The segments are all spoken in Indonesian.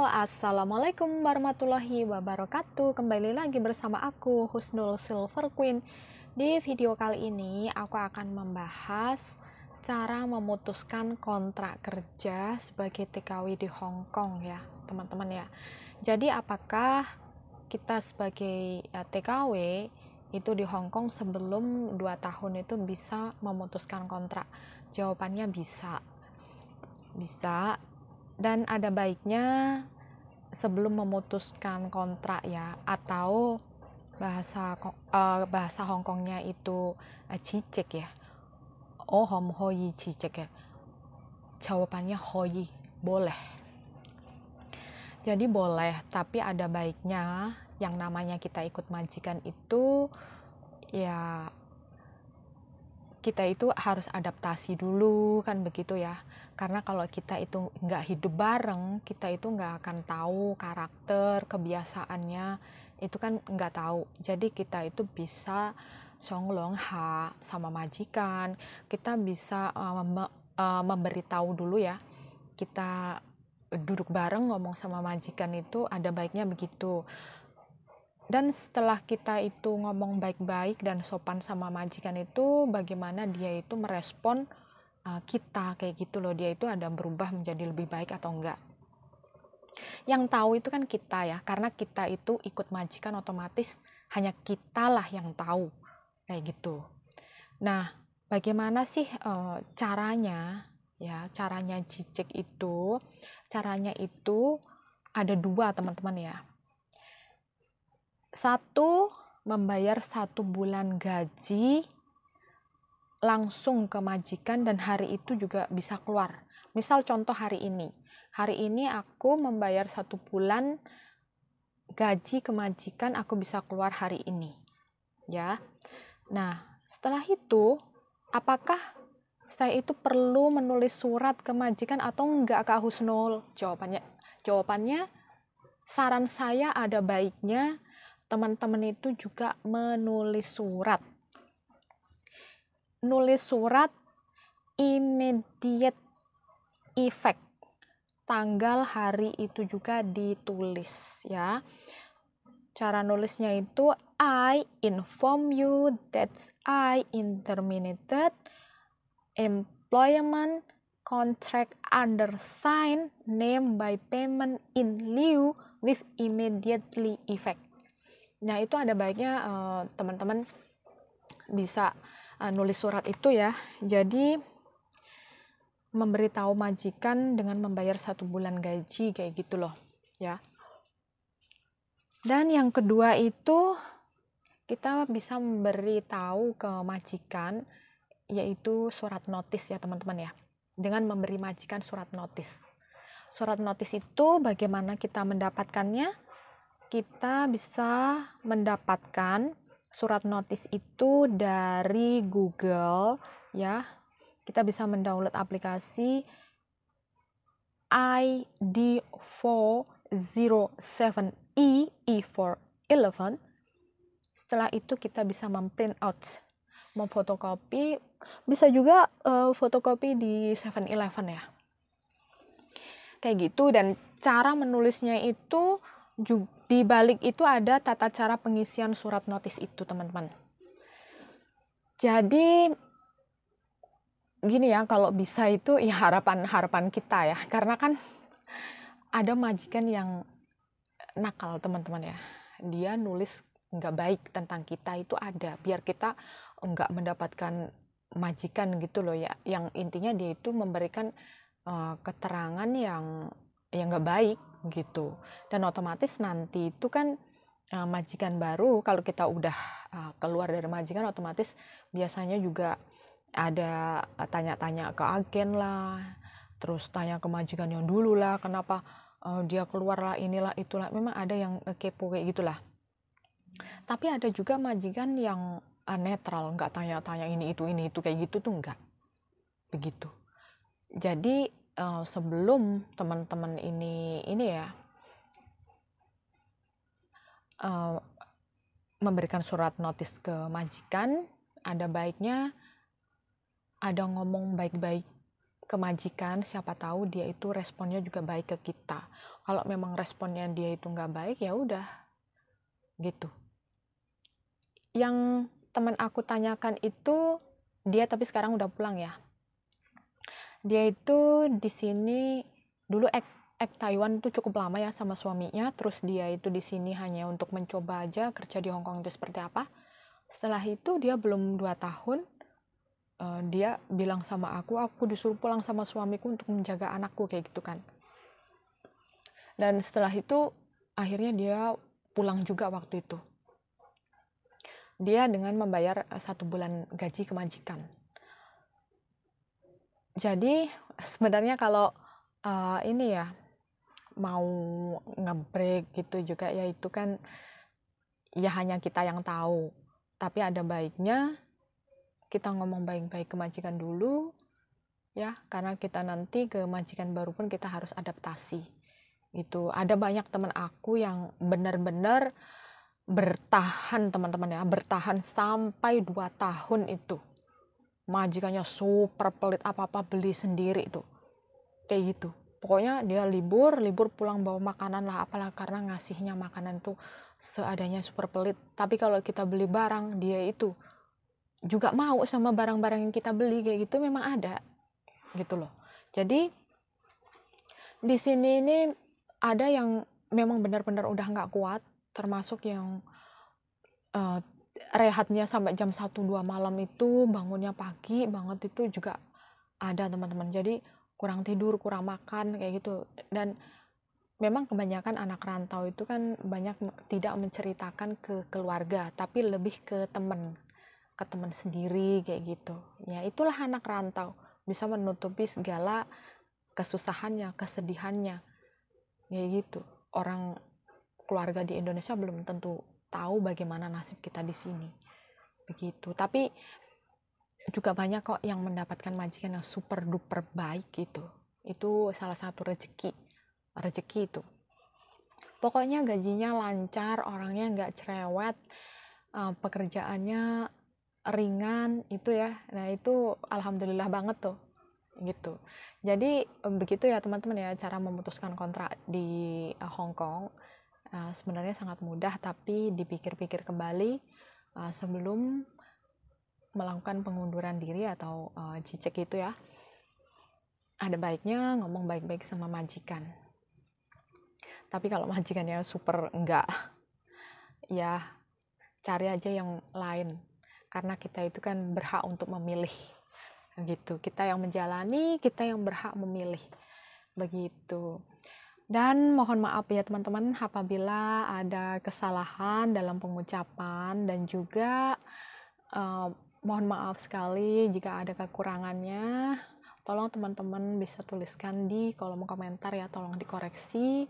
Assalamualaikum warahmatullahi wabarakatuh. Kembali lagi bersama aku, Husnul Silver Queen. Di video kali ini, aku akan membahas cara memutuskan kontrak kerja sebagai TKW di Hong Kong ya, teman-teman ya. Jadi, apakah kita sebagai TKW itu di Hong Kong sebelum 2 tahun itu bisa memutuskan kontrak? Jawabannya bisa. Bisa. Dan ada baiknya sebelum memutuskan kontrak ya, atau bahasa Hongkongnya itu cicek ya. Oh, hom hoi cicek ya. Jawabannya hoi, boleh. Jadi boleh, tapi ada baiknya yang namanya kita ikut majikan itu ya, kita itu harus adaptasi dulu kan begitu ya, karena kalau kita itu nggak hidup bareng, kita itu nggak akan tahu karakter kebiasaannya, itu kan nggak tahu. Jadi kita itu bisa songlong ha sama majikan, kita bisa memberitahu dulu ya, kita duduk bareng ngomong sama majikan itu ada baiknya begitu. Dan setelah kita itu ngomong baik-baik dan sopan sama majikan itu, bagaimana dia itu merespon kita kayak gitu loh, dia itu ada berubah menjadi lebih baik atau enggak. Yang tahu itu kan kita ya, karena kita itu ikut majikan, otomatis hanya kitalah yang tahu kayak gitu. Nah, bagaimana sih caranya ya, caranya cicik itu? Caranya itu ada dua teman-teman ya. Satu, membayar 1 bulan gaji langsung ke majikan dan hari itu juga bisa keluar. Misal contoh hari ini aku membayar 1 bulan gaji ke majikan, aku bisa keluar hari ini ya. Nah, setelah itu apakah saya itu perlu menulis surat ke majikan atau enggak, Kak Husnul? Jawabannya saran saya ada baiknya teman-teman itu juga menulis surat. Nulis surat immediate effect. Tanggal hari itu juga ditulis ya. Cara nulisnya itu I inform you that I terminated employment contract undersigned name by payment in lieu with immediately effect. Nah, itu ada baiknya teman-teman bisa nulis surat itu ya. Jadi memberitahu majikan dengan membayar 1 bulan gaji kayak gitu loh ya. Dan yang kedua itu kita bisa memberitahu ke majikan, yaitu surat notis ya teman-teman ya. Dengan memberi majikan surat notis. Surat notis itu bagaimana kita mendapatkannya? Kita bisa mendapatkan surat notis itu dari Google ya. Kita bisa mendownload aplikasi ID407E, E for 11. Setelah itu kita bisa memprint out, memfotokopi, bisa juga fotokopi di 7-Eleven ya. Kayak gitu. Dan cara menulisnya itu di balik itu ada tata cara pengisian surat notis itu, teman-teman. Jadi gini ya, kalau bisa itu ya harapan kita ya, karena kan ada majikan yang nakal teman-teman ya, dia nulis nggak baik tentang kita itu ada, biar kita nggak mendapatkan majikan gitu loh ya, yang intinya dia itu memberikan keterangan yang nggak baik gitu. Dan otomatis nanti itu kan majikan baru, kalau kita udah keluar dari majikan, otomatis biasanya juga ada tanya-tanya ke agen lah, terus tanya ke majikan yang dulu lah, kenapa dia keluar lah, inilah itulah, memang ada yang kepo kayak gitulah. Tapi ada juga majikan yang netral, nggak tanya-tanya ini itu kayak gitu tuh, nggak begitu. Jadi sebelum teman-teman ini ya memberikan surat notis ke majikan, ada baiknya ada ngomong baik-baik ke majikan, siapa tahu dia itu responnya juga baik ke kita. Kalau memang responnya dia itu nggak baik, ya udah gitu. Yang teman aku tanyakan itu dia tapi sekarang udah pulang ya. Dia itu di sini dulu Taiwan itu cukup lama ya sama suaminya, terus dia itu di sini hanya untuk mencoba aja kerja di Hong Kong itu seperti apa. Setelah itu dia belum 2 tahun, dia bilang sama aku disuruh pulang sama suamiku untuk menjaga anakku kayak gitu kan. Dan setelah itu akhirnya dia pulang juga waktu itu. Dia dengan membayar 1 bulan gaji kemajikan. Jadi sebenarnya kalau ini ya mau ngebreak gitu juga ya itu kan ya hanya kita yang tahu. Tapi ada baiknya kita ngomong baik-baik ke majikan dulu ya, karena kita nanti ke majikan baru pun kita harus adaptasi. Itu ada banyak teman aku yang benar-benar bertahan teman-teman ya, bertahan sampai 2 tahun itu. Majikannya super pelit, apa-apa beli sendiri itu. Kayak gitu. Pokoknya dia libur pulang bawa makanan lah, apalah, karena ngasihnya makanan tuh seadanya, super pelit. Tapi kalau kita beli barang, dia itu juga mau sama barang-barang yang kita beli kayak gitu, memang ada gitu loh. Jadi di sini ini ada yang memang benar-benar udah nggak kuat, termasuk yang rehatnya sampai jam 1-2 malam itu, bangunnya pagi banget itu juga ada teman-teman. Jadi kurang tidur, kurang makan kayak gitu. Dan memang kebanyakan anak rantau itu kan banyak tidak menceritakan ke keluarga, tapi lebih ke teman sendiri kayak gitu. Ya itulah anak rantau, bisa menutupi segala kesusahannya, kesedihannya kayak gitu. Orang keluarga di Indonesia belum tentu tahu bagaimana nasib kita di sini begitu. Tapi juga banyak kok yang mendapatkan majikan yang super duper baik gitu. Itu salah satu rezeki itu. Pokoknya gajinya lancar, orangnya nggak cerewet, pekerjaannya ringan itu ya. Nah itu alhamdulillah banget tuh gitu. Jadi begitu ya teman-teman ya cara memutuskan kontrak di Hong Kong. Sebenarnya sangat mudah, tapi dipikir-pikir kembali sebelum melakukan pengunduran diri atau cicek itu ya. Ada baiknya ngomong baik-baik sama majikan. Tapi kalau majikannya super enggak, ya cari aja yang lain. Karena kita itu kan berhak untuk memilih. Gitu. Kita yang menjalani, kita yang berhak memilih. Begitu. Dan mohon maaf ya teman-teman apabila ada kesalahan dalam pengucapan, dan juga mohon maaf sekali jika ada kekurangannya. Tolong teman-teman bisa tuliskan di kolom komentar ya, tolong dikoreksi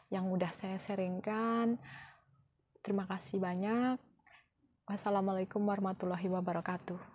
yang udah saya sharingkan. Terima kasih banyak. Wassalamualaikum warahmatullahi wabarakatuh.